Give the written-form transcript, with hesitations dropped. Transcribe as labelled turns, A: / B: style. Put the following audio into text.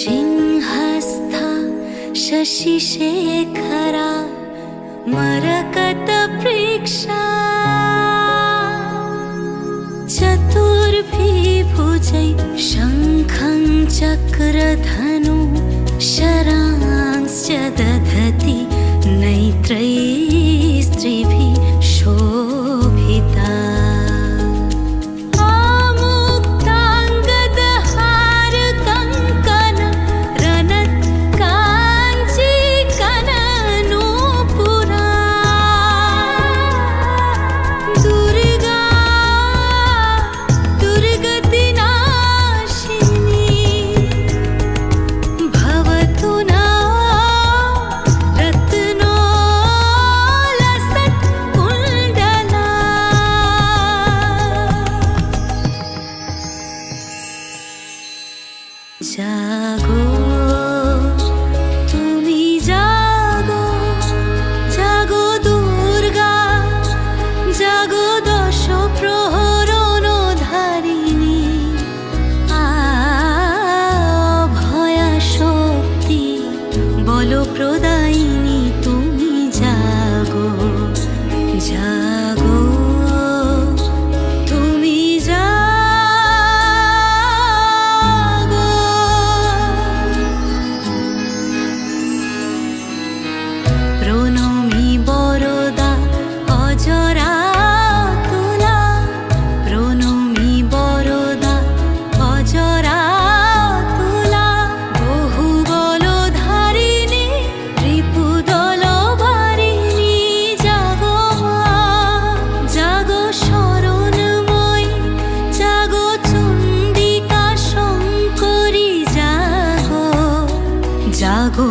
A: सिंहस्था शशिशेखरा मरकतप्रेक्षा चतुर्भिर्भुजै शङ्खं चक्रधनु शरांश्च दधति नैत्रैः स्त्रिभिः शोभिता जागो तुमी जागो जागो दुर्गा जागो दश प्रहरण धारिणी अभया शक्ति बल प्रदायिनी तुमी जागो जागो প্রণমি বরদা অজরা তুলা প্রণমি বরদা অজরা তুলা বহু বল ধারিণী রিপুদল ভারিণী জাগো মা জাগো শরণময়ী জাগো চণ্ডিকা শঙ্করী জাগো জাগো